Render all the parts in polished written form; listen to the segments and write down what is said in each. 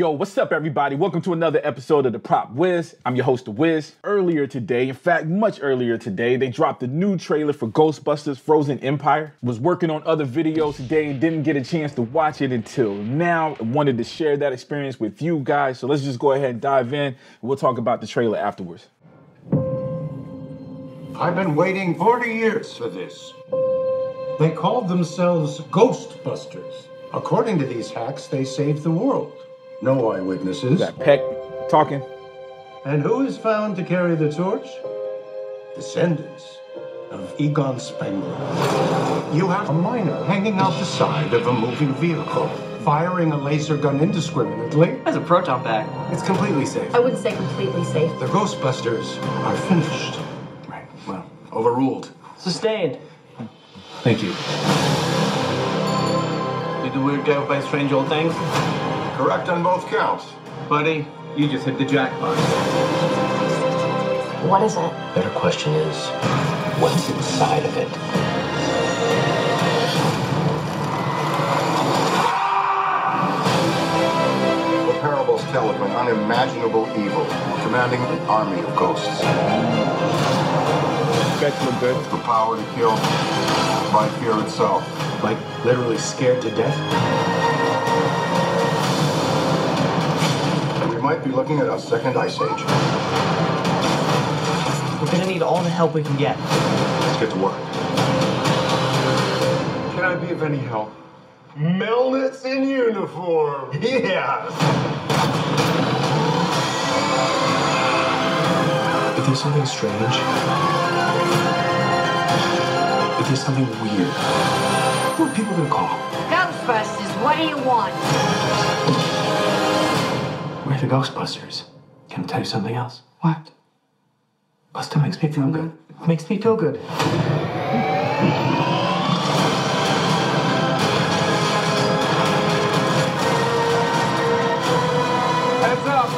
Yo, what's up, everybody? Welcome to another episode of the Prop Wiz. I'm your host, the Wiz. Earlier today, in fact, much earlier today, they dropped a new trailer for Ghostbusters Frozen Empire. Was working on other videos today and didn't get a chance to watch it until now. I wanted to share that experience with you guys. So let's just go ahead and dive in. And we'll talk about the trailer afterwards. I've been waiting 40 years for this. They called themselves Ghostbusters. According to these hacks, they saved the world. No eyewitnesses. Got Peck talking. And who is found to carry the torch? Descendants of Egon Spengler. You have a miner hanging out the side of a moving vehicle, firing a laser gun indiscriminately. That's a proton pack. It's completely safe. I wouldn't say completely safe. The Ghostbusters are finished. Right, well, overruled. Sustained. Thank you. Did the weird guy by strange old things? Correct on both counts. Buddy, you just hit the jackpot. What is it? Better question is, what's inside of it? The parables tell of an unimaginable evil commanding an army of ghosts. Specs look good. The power to kill by fear itself. Like literally scared to death? We might be looking at a second ice age. We're gonna need all the help we can get. Let's get to work. Can I be of any help? Melnitz in uniform. Yes. If there's something strange, if there's something weird, what are people gonna call? Ghostbusters, what do you want? We're the Ghostbusters. Can I tell you something else? What? Well, still makes me feel good. It makes me feel good. Heads up.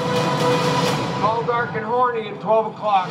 Tall, dark, and horny at 12 o'clock.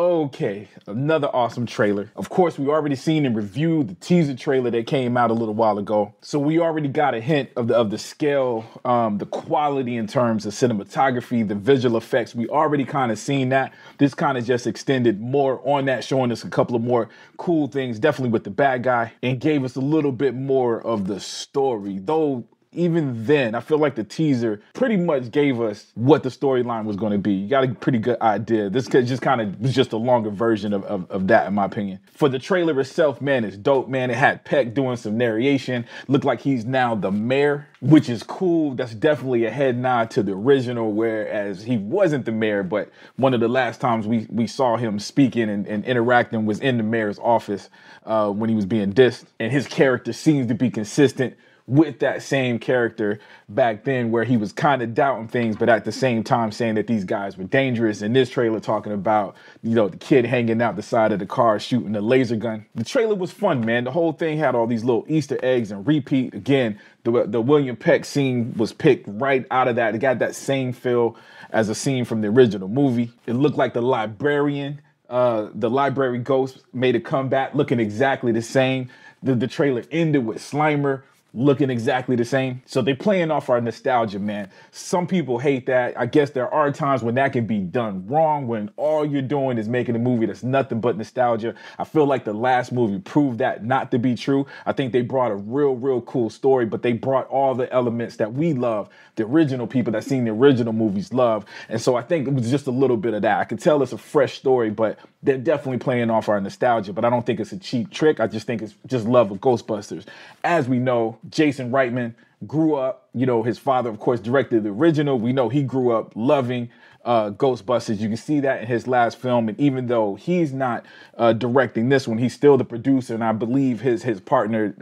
Okay, another awesome trailer. Of course, we already seen and reviewed the teaser trailer that came out a little while ago. So we already got a hint of the scale, the quality in terms of cinematography, the visual effects. We already kind of seen that. This kind of just extended more on that, showing us a couple of more cool things, definitely with the bad guy, and gave us a little bit more of the story. Though even then, I feel like the teaser pretty much gave us what the storyline was going to be. You got a pretty good idea. This just kind of was just a longer version of that, in my opinion. For the trailer itself, man, it's dope, man. It had Peck doing some narration. Looked like he's now the mayor, which is cool. That's definitely a head nod to the original, whereas he wasn't the mayor, but one of the last times we saw him speaking and interacting was in the mayor's office when he was being dissed. And his character seems to be consistent with that same character back then, where he was kind of doubting things, but at the same time saying that these guys were dangerous. In this trailer, talking about, you know, the kid hanging out the side of the car shooting a laser gun. The trailer was fun, man. The whole thing had all these little Easter eggs and repeat. Again, the William Peck scene was picked right out of that. It got that same feel as a scene from the original movie. It looked like the library ghost made a comeback, looking exactly the same. The trailer ended with Slimer looking exactly the same. So they're playing off our nostalgia, man. Some people hate that. I guess there are times when that can be done wrong, when all you're doing is making a movie that's nothing but nostalgia. I feel like the last movie proved that not to be true. I think they brought a real cool story, but they brought all the elements that we love, the original people that seen the original movies love. And so I think it was just a little bit of that. I could tell it's a fresh story, but they're definitely playing off our nostalgia. But I don't think it's a cheap trick. I just think it's just love of Ghostbusters. As we know, Jason Reitman grew up, you know, his father, of course, directed the original. We know he grew up loving Ghostbusters. You can see that in his last film, and even though he's not directing this one, he's still the producer, and I believe his partner,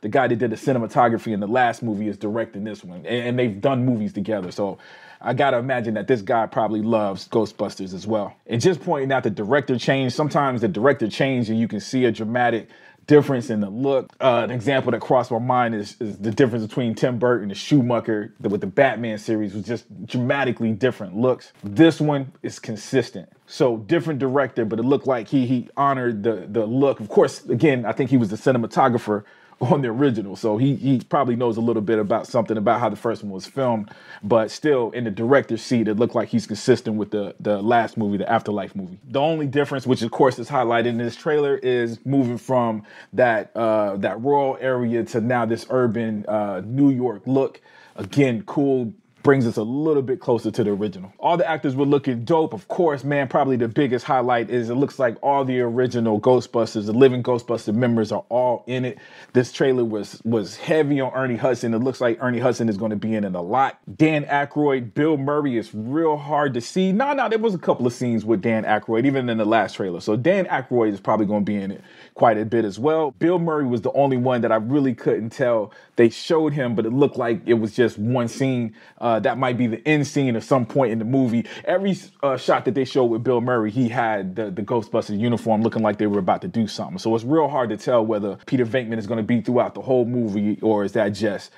the guy that did the cinematography in the last movie, is directing this one, and they've done movies together. So I gotta imagine that this guy probably loves Ghostbusters as well. And just pointing out the director change, sometimes the director change and you can see a dramatic difference in the look. An example that crossed my mind is the difference between Tim Burton and Schumacher with the Batman series was just dramatically different looks. This one is consistent. So different director, but it looked like he honored the look. Of course, again, I think he was the cinematographer on the original, so he probably knows a little bit about something about how the first one was filmed, but still in the director's seat, it looked like he's consistent with the last movie, the Afterlife movie. The only difference, which of course is highlighted in this trailer, is moving from that rural area to now this urban New York look. Again, cool. Brings us a little bit closer to the original. All the actors were looking dope. Of course, man, probably the biggest highlight is it looks like all the original Ghostbusters, the living Ghostbuster members are all in it. This trailer was heavy on Ernie Hudson. It looks like Ernie Hudson is going to be in it a lot. Dan Aykroyd, Bill Murray is real hard to see. No, there was a couple of scenes with Dan Aykroyd, even in the last trailer. So Dan Aykroyd is probably going to be in it quite a bit as well. Bill Murray was the only one that I really couldn't tell. They showed him, but it looked like it was just one scene. That might be the end scene or some point in the movie. Every shot that they showed with Bill Murray, he had the Ghostbusters uniform looking like they were about to do something. So it's real hard to tell whether Peter Venkman is going to be throughout the whole movie or is that just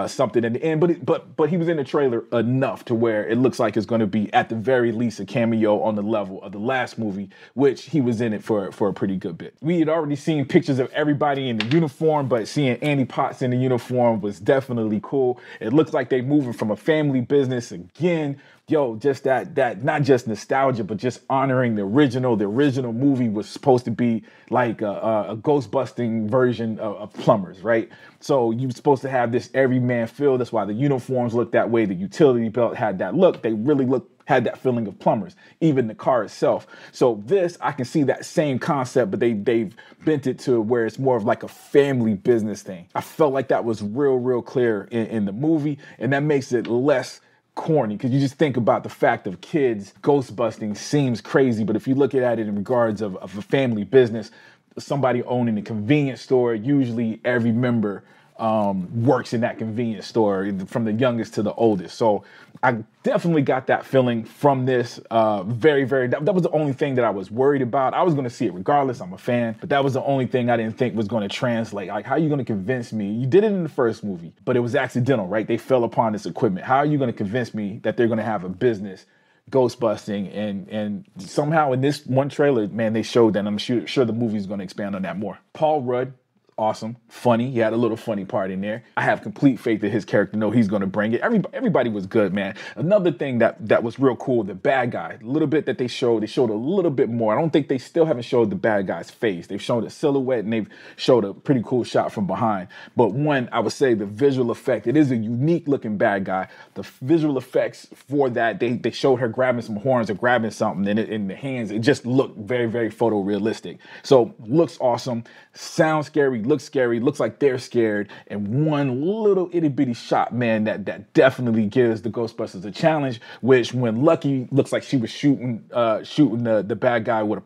something in the end. But he was in the trailer enough to where it looks like it's going to be at the very least a cameo on the level of the last movie, which he was in it for a pretty good bit. We had already seen pictures of everybody in the uniform, but seeing Annie Potts in the uniform was definitely cool. It looks like they're moving from a family business again. Yo, just that not just nostalgia, but just honoring the original. The original movie was supposed to be like a ghost-busting version of Plumbers, right? So you're supposed to have this everyman feel. That's why the uniforms look that way. The utility belt had that look. They really had that feeling of Plumbers, even the car itself. So this, I can see that same concept, but they've bent it to where it's more of like a family business thing. I felt like that was real clear in the movie, and that makes it less corny, because you just think about the fact of kids ghost busting seems crazy, but if you look at it in regards of a family business, somebody owning a convenience store, usually every member works in that convenience store, from the youngest to the oldest. So I definitely got that feeling from this. That was the only thing that I was worried about. I was going to see it regardless. I'm a fan, but that was the only thing I didn't think was going to translate. Like, how are you going to convince me? You did it in the first movie, but it was accidental, right? They fell upon this equipment. How are you going to convince me that they're going to have a business ghost busting? And somehow in this one trailer, man, they showed that. I'm sure the movie's going to expand on that more. Paul Rudd, awesome, funny. He had a little funny part in there. I have complete faith in his character. Know he's going to bring it. Everybody was good, man. Another thing that was real cool, the bad guy. A little bit that they showed a little bit more. I don't think they still haven't showed the bad guy's face. They've shown a silhouette and they've showed a pretty cool shot from behind. But one, I would say the visual effect. It is a unique looking bad guy. The visual effects for that, they showed her grabbing some horns or grabbing something in the hands. It just looked very photorealistic. So looks awesome. Sounds scary. Looks scary, looks like they're scared, and one little itty bitty shot, man, that definitely gives the Ghostbusters a challenge, which when Lucky looks like she was shooting the bad guy with a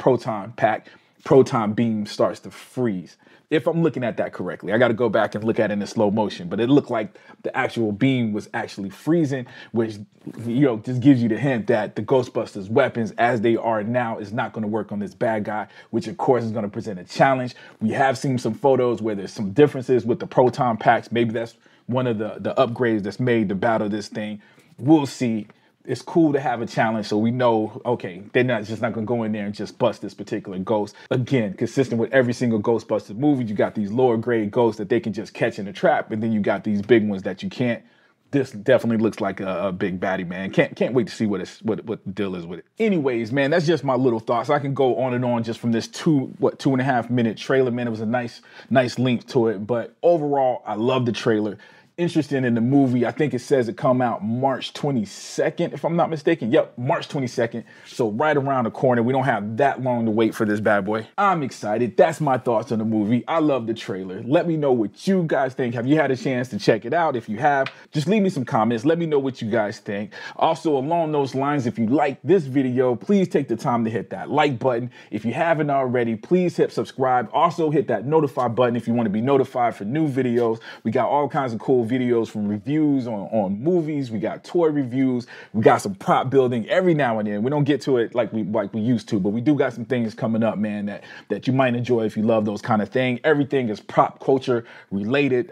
proton beam starts to freeze. If I'm looking at that correctly, I got to go back and look at it in slow motion, but it looked like the actual beam was actually freezing, which, just gives you the hint that the Ghostbusters weapons as they are now is not going to work on this bad guy, which of course is going to present a challenge. We have seen some photos where there's some differences with the proton packs. Maybe that's one of the upgrades that's made to battle this thing. We'll see. It's cool to have a challenge, so we know, okay, they're not going to go in there and just bust this particular ghost. Again, consistent with every single Ghostbusters movie, you got these lower grade ghosts that they can just catch in a trap, and then you got these big ones that you can't. This definitely looks like a big baddie, man. Can't wait to see what the deal is with it. Anyways, man, that's just my little thoughts. I can go on and on just from this 2.5 minute trailer, man. It was a nice length to it, but overall, I love the trailer. interested in the movie, I think it says it come out March 22nd, if I'm not mistaken. Yep, March 22nd. So right around the corner. We don't have that long to wait for this bad boy. I'm excited. That's my thoughts on the movie. I love the trailer. Let me know what you guys think. Have you had a chance to check it out? If you have, just leave me some comments. Let me know what you guys think. Also, along those lines, if you like this video, please take the time to hit that like button. If you haven't already, please hit subscribe. Also, hit that notify button if you want to be notified for new videos. We got all kinds of cool videos from reviews on movies. We got toy reviews. We got some prop building every now and then. We don't get to it like we used to, but we do got some things coming up, man, that you might enjoy if you love those kind of things. Everything is pop culture related,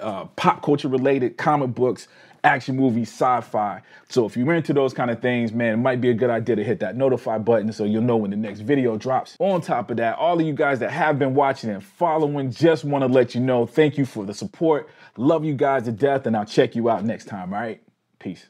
comic books, action movies, sci-fi. So if you're into those kind of things, man, it might be a good idea to hit that notify button so you'll know when the next video drops. On top of that, all of you guys that have been watching and following, just want to let you know, thank you for the support. Love you guys to death, and I'll check you out next time, all right? Peace.